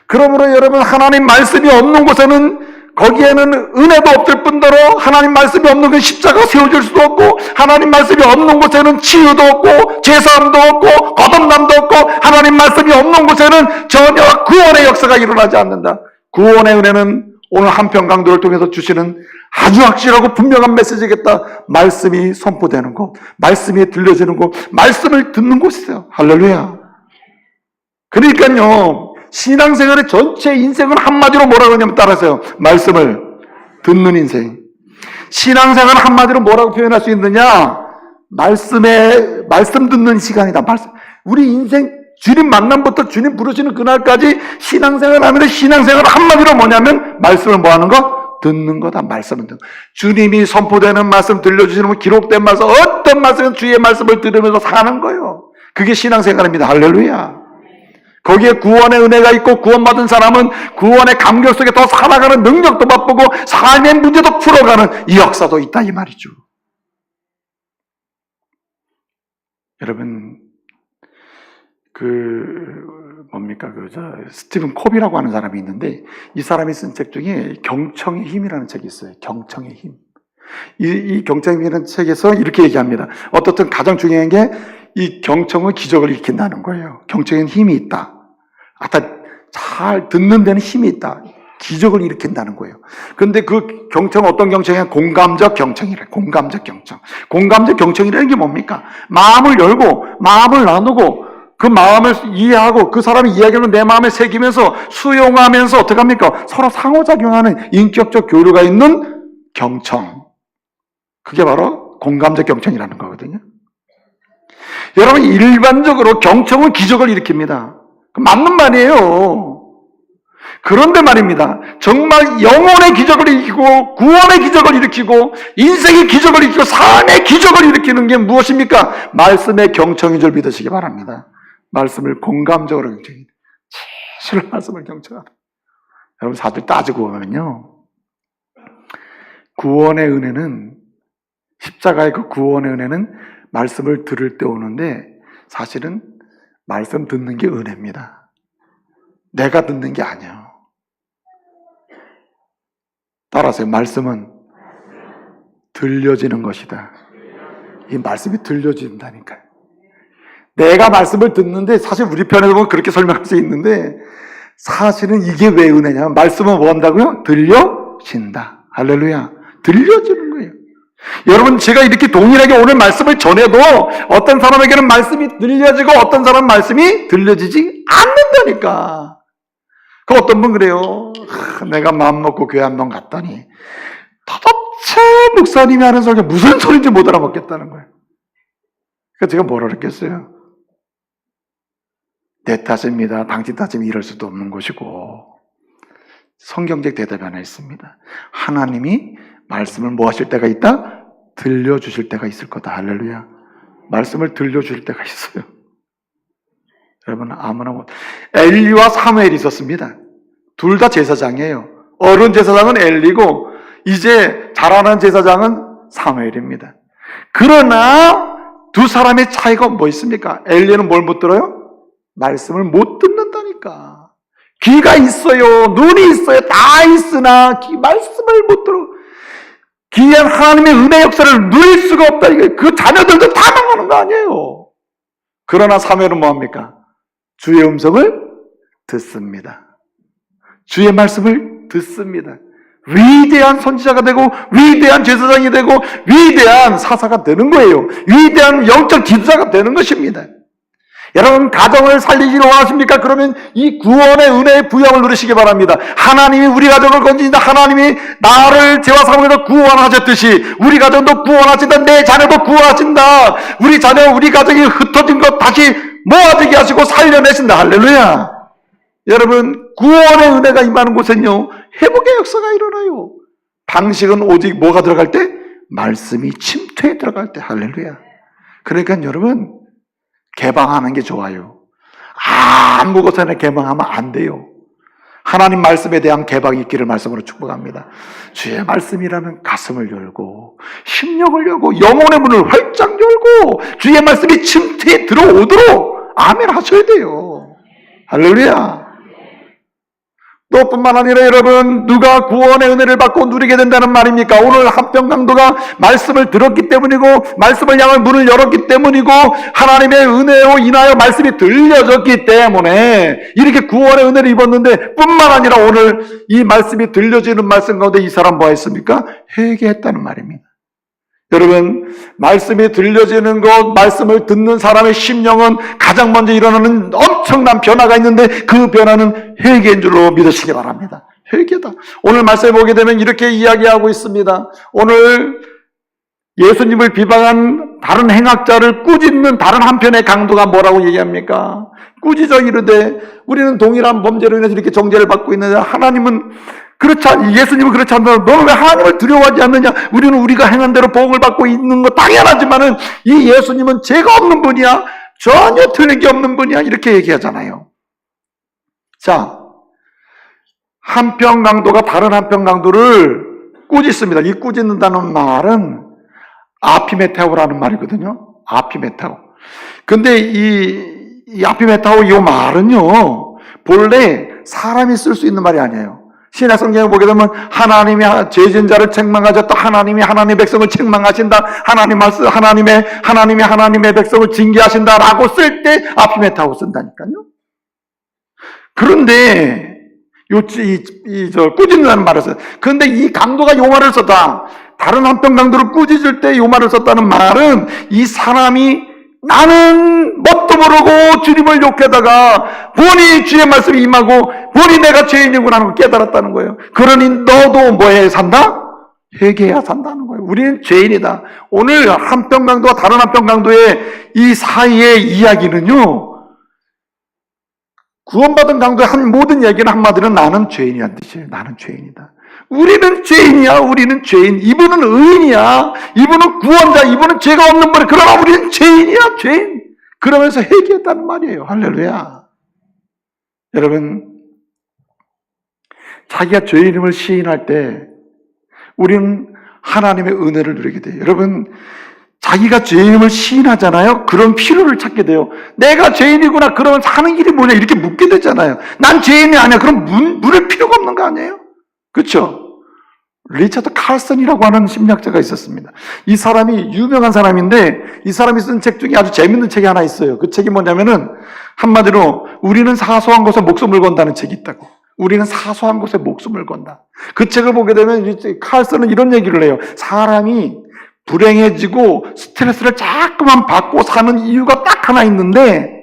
그러므로 여러분, 하나님 말씀이 없는 곳에는, 거기에는 은혜도 없을 뿐더러 하나님 말씀이 없는 곳에 십자가가 세워질 수도 없고, 하나님 말씀이 없는 곳에는 치유도 없고 제사함도 없고 거듭남도 없고, 하나님 말씀이 없는 곳에는 전혀 구원의 역사가 일어나지 않는다. 구원의 은혜는 오늘 한편 강도를 통해서 주시는 아주 확실하고 분명한 메시지겠다. 말씀이 선포되는 곳, 말씀이 들려지는 곳, 말씀을 듣는 곳이세요. 할렐루야. 그러니까요, 신앙생활의 전체 인생은 한마디로 뭐라고 하냐면, 따라서요, 말씀을 듣는 인생. 신앙생활은 한마디로 뭐라고 표현할 수 있느냐? 말씀 듣는 시간이다. 우리 인생, 주님 만남부터 주님 부르시는 그날까지 신앙생활 하는데, 신앙생활은 한마디로 뭐냐면 말씀을 뭐 하는 거? 듣는 거다. 말씀을 듣는 거. 주님이 선포되는 말씀, 들려주시는 기록된 말씀, 어떤 말씀은 주의 말씀을 들으면서 사는 거예요. 그게 신앙생활입니다. 할렐루야. 거기에 구원의 은혜가 있고, 구원받은 사람은 구원의 감격 속에 더 살아가는 능력도 맛보고 삶의 문제도 풀어가는 이 역사도 있다, 이 말이죠. 여러분, 스티븐 콥이라고 하는 사람이 있는데, 이 사람이 쓴 책 중에 경청의 힘이라는 책이 있어요. 경청의 힘. 이 경청의 힘이라는 책에서 이렇게 얘기합니다. 어떻든 가장 중요한 게 이 경청은 기적을 일으킨다는 거예요. 경청에는 힘이 있다. 잘 듣는 데는 힘이 있다. 기적을 일으킨다는 거예요. 근데 그 경청은 어떤 경청이냐? 공감적 경청이래. 공감적 경청. 공감적 경청이라는 게 뭡니까? 마음을 열고, 마음을 나누고, 그 마음을 이해하고, 그 사람이 이야기를 내 마음에 새기면서 수용하면서 어떻게 합니까? 서로 상호작용하는 인격적 교류가 있는 경청. 그게 바로 공감적 경청이라는 거거든요. 여러분, 일반적으로 경청은 기적을 일으킵니다. 맞는 말이에요. 그런데 말입니다, 정말 영혼의 기적을 일으키고 구원의 기적을 일으키고 인생의 기적을 일으키고 삶의 기적을 일으키는 게 무엇입니까? 말씀의 경청인 줄 믿으시기 바랍니다. 말씀을 공감적으로 경청해요. 진실로 말씀을 경청하라. 여러분, 사실 따지고 보면요, 구원의 은혜는, 십자가의 그 구원의 은혜는 말씀을 들을 때 오는데, 사실은 말씀 듣는 게 은혜입니다. 내가 듣는 게 아니에요. 따라서 말씀은 들려지는 것이다. 이 말씀이 들려진다니까요. 내가 말씀을 듣는데, 사실 우리 편에서 보면 그렇게 설명할 수 있는데, 사실은 이게 왜 은혜냐면 말씀은 뭐 한다고요? 들려진다. 할렐루야. 들려지는 거예요. 여러분, 제가 이렇게 동일하게 오늘 말씀을 전해도 어떤 사람에게는 말씀이 들려지고 어떤 사람은 말씀이 들려지지 않는다니까. 그 어떤 분 그래요. 내가 마음 먹고 교회 한 번 갔더니 도대체 목사님이 하는 소리가 무슨 소리인지 못 알아먹겠다는 거예요. 그러니까 제가 뭐라 그랬겠어요? 내 탓입니다. 당신 탓이면 이럴 수도 없는 것이고, 성경적 대답이 하나 있습니다. 하나님이 말씀을 뭐 하실 때가 있다? 들려주실 때가 있을 거다. 할렐루야. 말씀을 들려주실 때가 있어요. 여러분, 아무나 못. 엘리와 사무엘이 있었습니다. 둘 다 제사장이에요. 어른 제사장은 엘리고 이제 자라는 제사장은 사무엘입니다. 그러나 두 사람의 차이가 뭐 있습니까? 엘리는 뭘 못 들어요? 말씀을 못 듣는다니까. 귀가 있어요. 눈이 있어요. 다 있으나 말씀을 못 들어. 귀한 하나님의 은혜 역사를 누릴 수가 없다. 그 자녀들도 다 망하는 거 아니에요. 그러나 사무엘은 뭐합니까? 주의 음성을 듣습니다. 주의 말씀을 듣습니다. 위대한 선지자가 되고 위대한 제사장이 되고 위대한 사사가 되는 거예요. 위대한 영적 지도자가 되는 것입니다. 여러분, 가정을 살리기를 원하십니까? 그러면 이 구원의 은혜의 부양을 누리시기 바랍니다. 하나님이 우리 가정을 건지신다. 하나님이 나를 죄와 사망에서 구원하셨듯이 우리 가정도 구원하신다. 내 자녀도 구원하신다. 우리 자녀, 우리 가정이 흩어진 것 다시 모아지게 하시고 살려내신다. 할렐루야. 여러분, 구원의 은혜가 임하는 곳엔요, 회복의 역사가 일어나요. 방식은 오직 뭐가 들어갈 때? 말씀이 침투에 들어갈 때. 할렐루야. 그러니까 여러분, 개방하는 게 좋아요. 아무것이나 개방하면 안 돼요. 하나님 말씀에 대한 개방이 있기를 말씀으로 축복합니다. 주의 말씀이라면 가슴을 열고 심령을 열고 영혼의 문을 활짝 열고 주의 말씀이 침투에 들어오도록 아멘 하셔야 돼요. 할렐루야. 또 뿐만 아니라 여러분, 누가 구원의 은혜를 받고 누리게 된다는 말입니까? 오늘 한평강도가 말씀을 들었기 때문이고 말씀을 향한 문을 열었기 때문이고 하나님의 은혜로 인하여 말씀이 들려졌기 때문에 이렇게 구원의 은혜를 입었는데, 뿐만 아니라 오늘 이 말씀이 들려지는 말씀 가운데 이 사람 뭐 했습니까? 회개했다는 말입니다. 여러분, 말씀이 들려지는 것, 말씀을 듣는 사람의 심령은 가장 먼저 일어나는 엄청난 변화가 있는데 그 변화는 회개인 줄로 믿으시기 바랍니다. 회개다. 오늘 말씀에 보게 되면 이렇게 이야기하고 있습니다. 오늘 예수님을 비방한 다른 행악자를 꾸짖는 다른 한편의 강도가 뭐라고 얘기합니까? 꾸짖어 이르되 우리는 동일한 범죄로 인해서 이렇게 정죄를 받고 있는데 하나님은 그렇지 않, 예수님은 그렇지 않다. 너는 왜 하나님을 두려워하지 않느냐? 우리는 우리가 행한 대로 보응을 받고 있는 거 당연하지만은 이 예수님은 죄가 없는 분이야. 전혀 틀린 게 없는 분이야. 이렇게 얘기하잖아요. 자, 한평 강도가 다른 한평 강도를 꾸짖습니다. 이 꾸짖는다는 말은 아피메타오라는 말이거든요. 아피메타오. 근데 이 아피메타오 이 말은요, 본래 사람이 쓸 수 있는 말이 아니에요. 신약 성경에 보게 되면 하나님이 죄진 자를 책망하셨다. 하나님이 하나님의 백성을 책망하신다. 하나님이 하나님의 백성을 징계하신다라고 쓸 때 아피메타오 쓴다니까요. 그런데 꾸짖는다는 말을 써요. 그런데 이 강도가 요 말을 썼다. 다른 한평 강도를 꾸짖을 때 요 말을 썼다는 말은 이 사람이 나는 뭣도 모르고 주님을 욕하다가 보니 주의 말씀이 임하고 보니 내가 죄인이구나 하는 걸 깨달았다는 거예요. 그러니 너도 뭐해 산다? 회개해야 산다는 거예요. 우리는 죄인이다. 오늘 한평 강도와 다른 한평 강도의 이 사이의 이야기는요, 구원받은 강도의 한 모든 얘기는 한마디로 나는 죄인이란 뜻이에요. 나는 죄인이다. 우리는 죄인이야. 우리는 죄인. 이분은 의인이야. 이분은 구원자. 이분은 죄가 없는 분이야. 그러나 우리는 죄인이야. 죄인. 그러면서 회개했다는 말이에요. 할렐루야. 여러분, 자기가 죄인임을 시인할 때 우리는 하나님의 은혜를 누리게 돼요. 여러분, 자기가 죄인임을 시인하잖아요. 그런 필요를 찾게 돼요. 내가 죄인이구나. 그러면 사는 길이 뭐냐 이렇게 묻게 되잖아요. 난 죄인이 아니야. 그럼 물을 필요가 없는 거 아니에요? 그렇죠? 리처드 칼슨이라고 하는 심리학자가 있었습니다. 이 사람이 유명한 사람인데 이 사람이 쓴 책 중에 아주 재밌는 책이 하나 있어요. 그 책이 뭐냐면은 한마디로 우리는 사소한 것에 목숨을 건다는 책이 있다고. 우리는 사소한 것에 목숨을 건다. 그 책을 보게 되면 칼슨은 이런 얘기를 해요. 사람이 불행해지고 스트레스를 자꾸만 받고 사는 이유가 딱 하나 있는데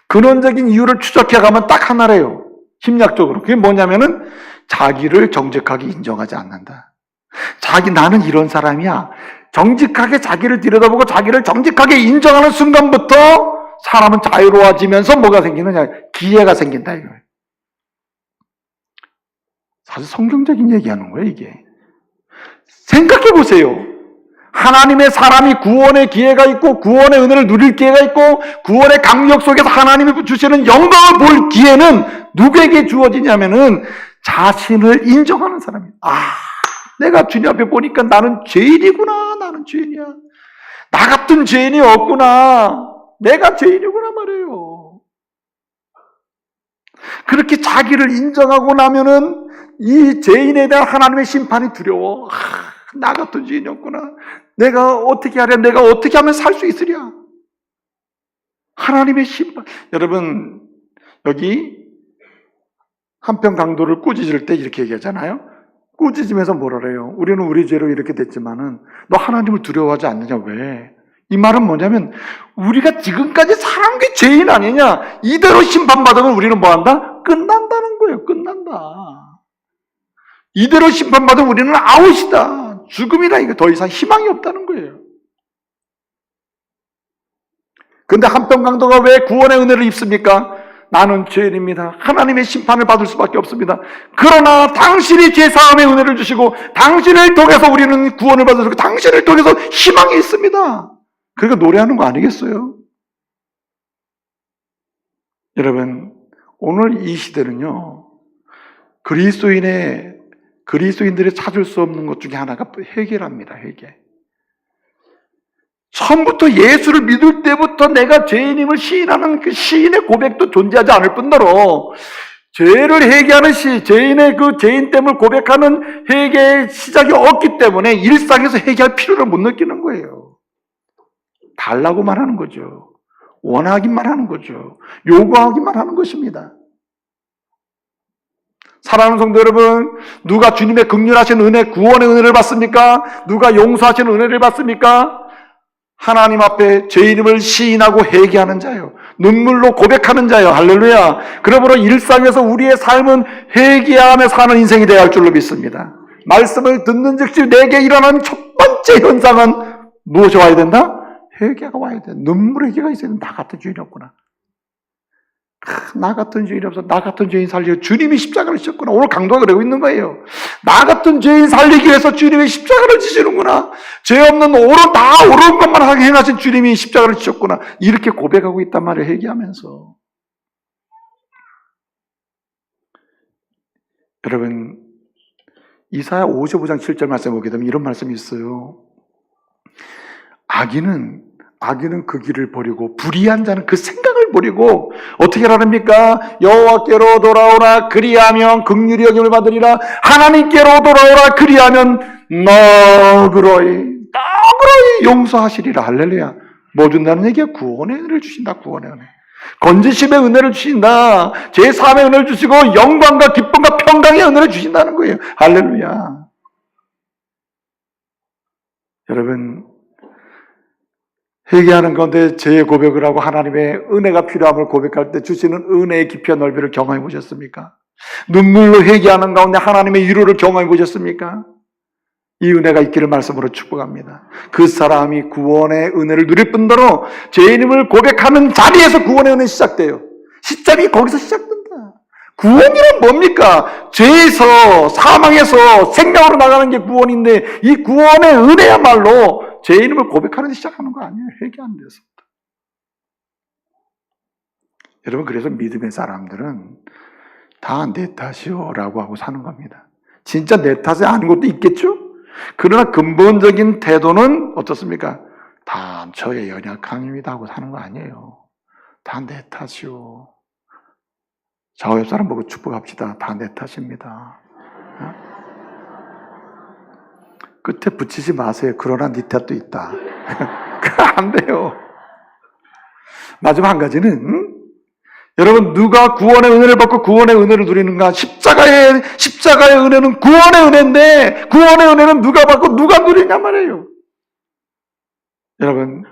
근원적인 이유를 추적해 가면 딱 하나래요. 심리학적으로. 그게 뭐냐면은 자기를 정직하게 인정하지 않는다. 나는 이런 사람이야. 정직하게 자기를 들여다보고 자기를 정직하게 인정하는 순간부터 사람은 자유로워지면서 뭐가 생기느냐? 기회가 생긴다 이거예요. 사실 성경적인 얘기하는 거예요, 이게. 생각해 보세요. 하나님의 사람이 구원의 기회가 있고 구원의 은혜를 누릴 기회가 있고 구원의 강력 속에서 하나님이 주시는 영광을 볼 기회는 누구에게 주어지냐면은 자신을 인정하는 사람이에요. 내가 주님 앞에 보니까 나는 죄인이구나. 나는 죄인이야. 나 같은 죄인이 없구나. 내가 죄인이구나 말이에요. 그렇게 자기를 인정하고 나면은 이 죄인에 대한 하나님의 심판이 두려워. 나 같은 죄인이 없구나. 내가 어떻게 하랴? 내가 어떻게 하면 살 수 있으랴? 하나님의 심판. 여러분, 여기 한편 강도를 꾸짖을 때 이렇게 얘기하잖아요. 꾸짖으면서 뭐라 그래요? 우리는 우리 죄로 이렇게 됐지만은 너 하나님을 두려워하지 않느냐? 왜? 이 말은 뭐냐면 우리가 지금까지 살아온 게 죄인 아니냐? 이대로 심판받으면 우리는 뭐한다? 끝난다는 거예요. 끝난다. 이대로 심판받으면 우리는 아웃이다. 죽음이다. 이거 더 이상 희망이 없다는 거예요. 근데 한편 강도가 왜 구원의 은혜를 입습니까? 나는 죄인입니다. 하나님의 심판을 받을 수밖에 없습니다. 그러나 당신이 죄사함의 은혜를 주시고 당신을 통해서 우리는 구원을 받을 수 있고 당신을 통해서 희망이 있습니다. 그러니까 노래하는 거 아니겠어요? 여러분, 오늘 이 시대는요, 그리스도인들이 찾을 수 없는 것 중에 하나가 회개랍니다. 회개. 처음부터 예수를 믿을 때부터 내가 죄인임을 시인하는 그 시인의 고백도 존재하지 않을 뿐더러 죄를 회개하는 죄인의 그 죄인됨을 고백하는 회개의 시작이 없기 때문에 일상에서 회개할 필요를 못 느끼는 거예요. 달라고만 하는 거죠. 원하기만 하는 거죠. 요구하기만 하는 것입니다. 사랑하는 성도 여러분, 누가 주님의 긍휼하신 은혜, 구원의 은혜를 받습니까? 누가 용서하신 은혜를 받습니까? 하나님 앞에 죄인임을 시인하고 회개하는 자요. 눈물로 고백하는 자요. 할렐루야. 그러므로 일상에서 우리의 삶은 회개하며 사는 인생이 되어야 할 줄로 믿습니다. 말씀을 듣는 즉시 내게 일어나는 첫 번째 현상은 무엇이 와야 된다? 회개가 와야 돼. 눈물의 회개가 있어야 돼. 나 같은 죄인이 없구나. 나 같은 죄인이 없어. 나 같은 죄인 살리고 주님이 십자가를 지셨구나. 오늘 강도가 그러고 있는 거예요. 나 같은 죄인 살리기 위해서 주님이 십자가를 지시는구나. 죄 없는 다 옳은 것만 하게 행하신 주님이 십자가를 지셨구나. 이렇게 고백하고 있단 말이에요. 회개하면서. 여러분, 이사야 55장 7절 말씀 보게 되면 이런 말씀이 있어요. 악인은 그 길을 버리고 불의한 자는 그 생각을 버리고 어떻게 하랍니까? 여호와께로 돌아오라. 그리하면 긍휼히 여김을 받으리라. 하나님께로 돌아오라. 그리하면 너그러이 용서하시리라. 할렐루야. 뭐 준다는 얘기야? 구원의 은혜를 주신다. 구원의 은혜. 건지심의 은혜를 주신다. 제3의 은혜를 주시고 영광과 기쁨과 평강의 은혜를 주신다는 거예요. 할렐루야. 여러분, 회개하는 가운데 죄의 고백을 하고 하나님의 은혜가 필요함을 고백할 때 주시는 은혜의 깊이와 넓이를 경험해 보셨습니까? 눈물로 회개하는 가운데 하나님의 위로를 경험해 보셨습니까? 이 은혜가 있기를 말씀으로 축복합니다. 그 사람이 구원의 은혜를 누릴 뿐더러 죄인임을 고백하는 자리에서 구원의 은혜 시작돼요. 시작이 거기서 시작된다. 구원이란 뭡니까? 죄에서 사망에서 생명으로 나가는 게 구원인데 이 구원의 은혜야말로 죄인임을 고백하는 데 시작하는 거 아니에요. 회개하는 데서. 여러분, 그래서 믿음의 사람들은 다 내 탓이요 라고 하고 사는 겁니다. 진짜 내 탓이 아닌 것도 있겠죠? 그러나 근본적인 태도는 어떻습니까? 다 저의 연약함입니다 하고 사는 거 아니에요. 다 내 탓이요. 저 옆 사람 보고 축복합시다. 다 내 탓입니다. 끝에 붙이지 마세요. 그러나 네 탓도 있다. 그거 안 돼요. 마지막 한 가지는 여러분, 누가 구원의 은혜를 받고 구원의 은혜를 누리는가? 십자가의 은혜는 구원의 은혜인데, 구원의 은혜는 누가 받고 누가 누리냐 말이에요. 여러분,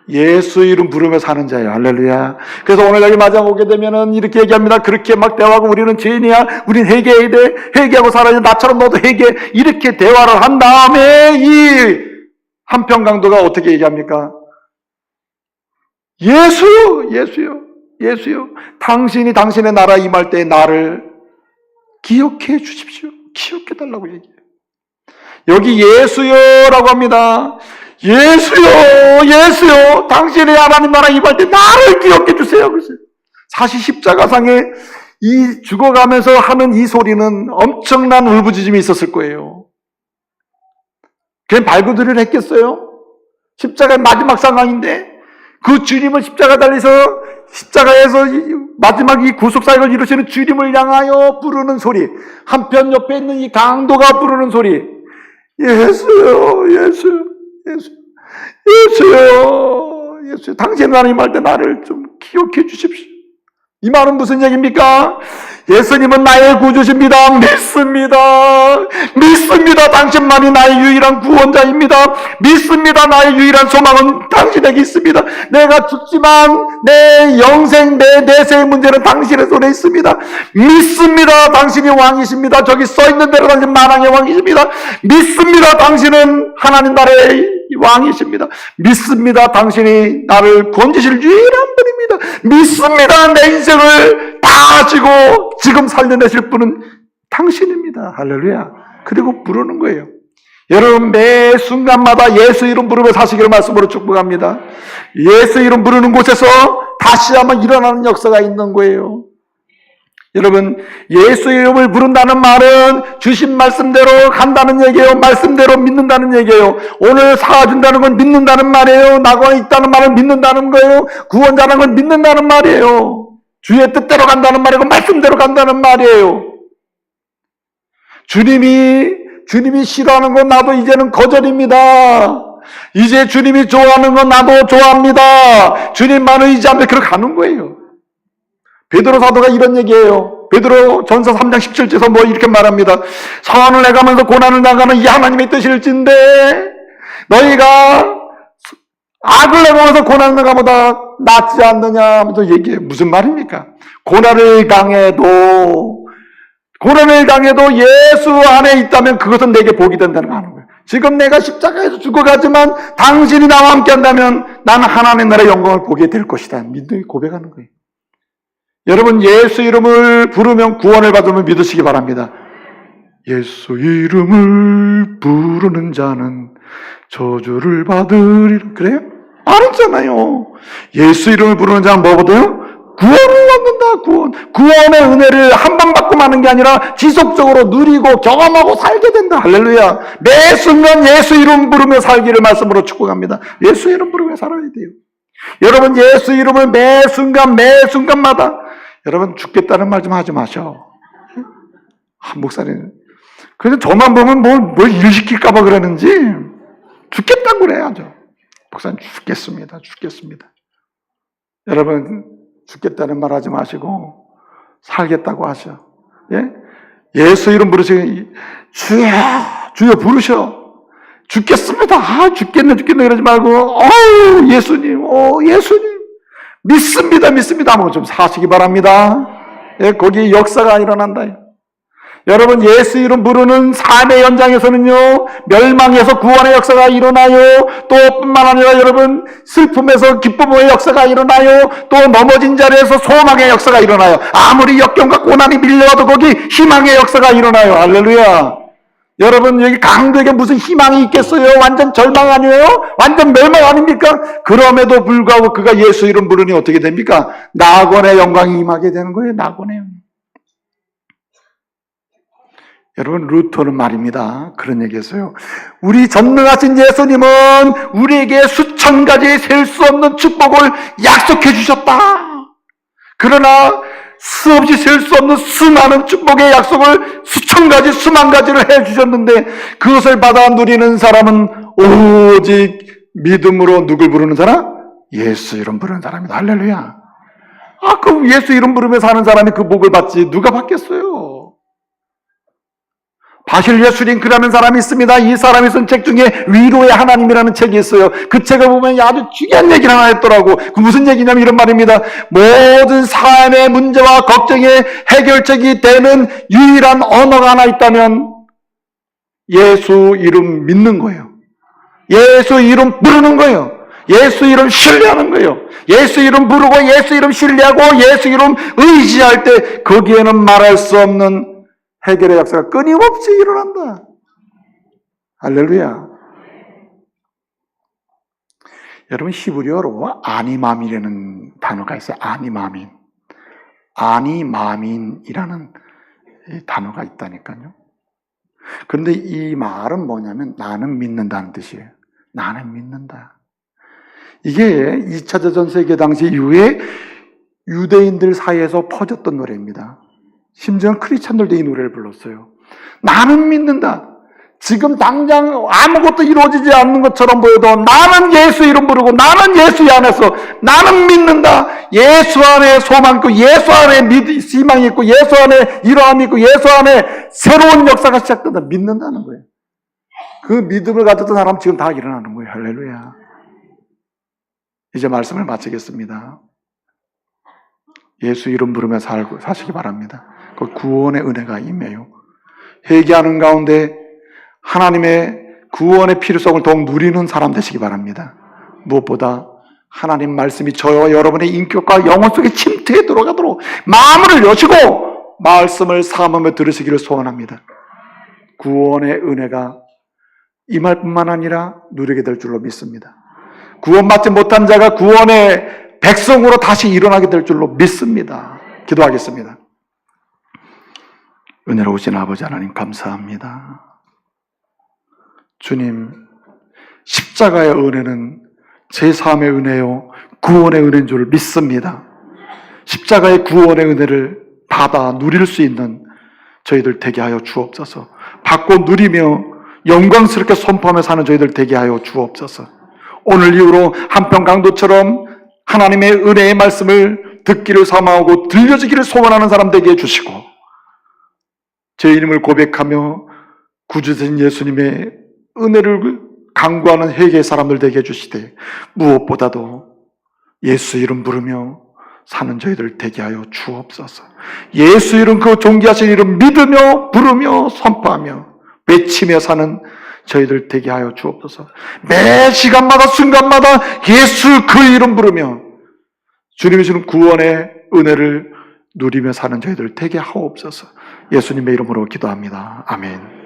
예수 이름 부르며 사는 자예요. 할렐루야. 그래서 오늘 여기 마지막 오게 되면은 이렇게 얘기합니다. 그렇게 막 대화하고 우리는 죄인이야. 우린 회개해야 돼. 회개하고 살아야 돼. 나처럼 너도 회개해. 이렇게 대화를 한 다음에 이 한평 강도가 어떻게 얘기합니까? 예수요. 당신이 당신의 나라에 임할 때 나를 기억해 주십시오. 기억해 달라고 얘기해요. 여기 예수요라고 합니다. 예수요. 당신의 하나님 나라 임할 때 나를 기억해 주세요. 사실 십자가상에 이 죽어가면서 하는 이 소리는 엄청난 울부짖음이 있었을 거예요. 그냥 발구들을 했겠어요? 십자가의 마지막 상황인데 그 주님을 십자가에서 마지막 이 구속사역을 이루시는 주님을 향하여 부르는 소리, 한편 옆에 있는 이 강도가 부르는 소리, 예수요. 당신 하나님 할 때 나를 좀 기억해 주십시오. 이 말은 무슨 얘기입니까? 예수님은 나의 구주십니다. 믿습니다. 당신만이 나의 유일한 구원자입니다. 믿습니다. 나의 유일한 소망은 당신에게 있습니다. 내가 죽지만 내 영생, 내 내세의 문제는 당신의 손에 있습니다. 믿습니다. 당신이 왕이십니다. 저기 써있는 대로 당신 만왕의 왕이십니다. 믿습니다. 당신은 하나님 나라의 왕이십니다. 믿습니다. 당신이 나를 건지실 유일한 분입니다. 믿습니다. 내 인생을 다 지고 지금 살려내실 분은 당신입니다. 할렐루야. 그리고 부르는 거예요. 여러분, 매 순간마다 예수 이름 부르며 사시기를 말씀으로 축복합니다. 예수 이름 부르는 곳에서 다시 한번 일어나는 역사가 있는 거예요. 여러분, 예수 이름을 부른다는 말은 주신 말씀대로 간다는 얘기예요. 말씀대로 믿는다는 얘기예요. 오늘 사와준다는 건 믿는다는 말이에요. 낙원에 있다는 말은 믿는다는 거예요. 구원자라는 건 믿는다는 말이에요. 주의 뜻대로 간다는 말이고 말씀대로 간다는 말이에요. 주님이 싫어하는 건 나도 이제는 거절입니다. 이제 주님이 좋아하는 건 나도 좋아합니다. 주님만을 의지하며 그렇게 가는 거예요. 베드로 사도가 이런 얘기예요. 베드로 전서 3장 17절에서 뭐 이렇게 말합니다. 선을 해가면서 고난을 당하는 이 하나님의 뜻일진데 너희가 악을 해가면서 고난을 당하보다 낫지 않느냐 하면서 얘기해요. 무슨 말입니까? 고난을 당해도 예수 안에 있다면 그것은 내게 복이 된다는 거 하는 거예요. 지금 내가 십자가에서 죽어가지만 당신이 나와 함께 한다면 나는 하나님 나라의 영광을 보게 될 것이다. 믿음이 고백하는 거예요. 여러분, 예수 이름을 부르면 구원을 받으면 믿으시기 바랍니다. 예수 이름을 부르는 자는 저주를 받으리라. 그래요? 알았잖아요. 예수 이름을 부르는 자는 뭐거든요? 구원을 얻는다. 구원의 은혜를 한 번 받고 마는 게 아니라 지속적으로 누리고 경험하고 살게 된다. 할렐루야. 매 순간 예수 이름 부르며 살기를 말씀으로 축복합니다. 예수 이름 부르며 살아야 돼요. 여러분, 예수 이름을 매 순간마다 여러분, 죽겠다는 말 좀 하지 마셔. 목사님, 그래서 저만 보면 뭘 일 시킬까봐 그러는지 죽겠다고 그래야죠. 목사님, 죽겠습니다. 여러분, 죽겠다는 말 하지 마시고 살겠다고 하셔. 예? 예수 이름 부르시고 주여 부르셔. 죽겠습니다. 죽겠네 이러지 말고 예수님 믿습니다. 뭐 좀 사시기 바랍니다. 예, 거기 역사가 일어난다. 여러분, 예수 이름 부르는 삶의 현장에서는요, 멸망에서 구원의 역사가 일어나요. 또 뿐만 아니라 여러분, 슬픔에서 기쁨의 역사가 일어나요. 또 넘어진 자리에서 소망의 역사가 일어나요. 아무리 역경과 고난이 밀려와도 거기 희망의 역사가 일어나요. 할렐루야. 여러분, 여기 강도에게 무슨 희망이 있겠어요? 완전 절망 아니에요? 완전 멸망 아닙니까? 그럼에도 불구하고 그가 예수 이름 부르니 어떻게 됩니까? 낙원의 영광이 임하게 되는 거예요. 낙원의 영광. 여러분, 루터는 말입니다. 그런 얘기했어요. 우리 전능하신 예수님은 우리에게 수천 가지 셀 수 없는 축복을 약속해 주셨다. 그러나 수없이 셀 수 없는 수많은 축복의 약속을 수천 가지, 수만 가지를 해주셨는데 그것을 받아 누리는 사람은 오직 믿음으로 누굴 부르는 사람? 예수 이름 부르는 사람이다. 할렐루야. 그 예수 이름 부르며 사는 사람이 그 복을 받지 누가 받겠어요? 바실 예수링크라는 사람이 있습니다. 이 사람이 쓴 책 중에 위로의 하나님이라는 책이 있어요. 그 책을 보면 아주 중요한 얘기를 하나 했더라고. 그 무슨 얘기냐면 이런 말입니다. 모든 삶의 문제와 걱정의 해결책이 되는 유일한 언어가 하나 있다면 예수 이름 믿는 거예요. 예수 이름 부르는 거예요. 예수 이름 신뢰하는 거예요. 예수 이름 부르고 예수 이름 신뢰하고 예수 이름 의지할 때 거기에는 말할 수 없는 해결의 역사가 끊임없이 일어난다. 할렐루야. 여러분 히브리어로 아니마민이라는 단어가 있어요. 아니마민이라는 단어가 있다니까요. 그런데 이 말은 뭐냐면 나는 믿는다는 뜻이에요. 나는 믿는다. 이게 2차 대전세계 당시 이후에 유대인들 사이에서 퍼졌던 노래입니다. 심지어 크리스찬들도 이 노래를 불렀어요. 나는 믿는다. 지금 당장 아무것도 이루어지지 않는 것처럼 보여도 나는 예수 이름 부르고 나는 예수 안에서 나는 믿는다. 예수 안에 소망 있고 예수 안에 희망이 있고 예수 안에 이러함이 있고 예수 안에 새로운 역사가 시작된다. 믿는다는 거예요. 그 믿음을 가졌던 사람 지금 다 일어나는 거예요. 할렐루야. 이제 말씀을 마치겠습니다. 예수 이름 부르며 사시기 바랍니다. 그 구원의 은혜가 임해요. 회개하는 가운데 하나님의 구원의 필요성을 더욱 누리는 사람 되시기 바랍니다. 무엇보다 하나님 말씀이 저와 여러분의 인격과 영혼 속에 침투해 들어가도록 마음을 여시고 말씀을 사모하며 들으시기를 소원합니다. 구원의 은혜가 임할 뿐만 아니라 누리게 될 줄로 믿습니다. 구원받지 못한 자가 구원의 백성으로 다시 일어나게 될 줄로 믿습니다. 기도하겠습니다. 은혜로우신 아버지 하나님 감사합니다. 주님, 십자가의 은혜는 제3의 은혜요 구원의 은혜인 줄 믿습니다. 십자가의 구원의 은혜를 받아 누릴 수 있는 저희들 되게 하여 주옵소서. 받고 누리며 영광스럽게 선포하며 사는 저희들 되게 하여 주옵소서. 오늘 이후로 한평강도처럼 하나님의 은혜의 말씀을 듣기를 사모하고 들려지기를 소원하는 사람 되게 해주시고 제 이름을 고백하며 구주되신 예수님의 은혜를 강구하는 회개의 사람들 되게 해주시되 무엇보다도 예수 이름 부르며 사는 저희들 되게 하여 주옵소서. 예수 이름 그 존귀하신 이름 믿으며 부르며 선포하며 외치며 사는 저희들 되게 하여 주옵소서. 매 시간마다 순간마다 예수 그 이름 부르며 주님이 주는 구원의 은혜를 누리며 사는 저희들 되게 하옵소서. 예수님의 이름으로 기도합니다. 아멘.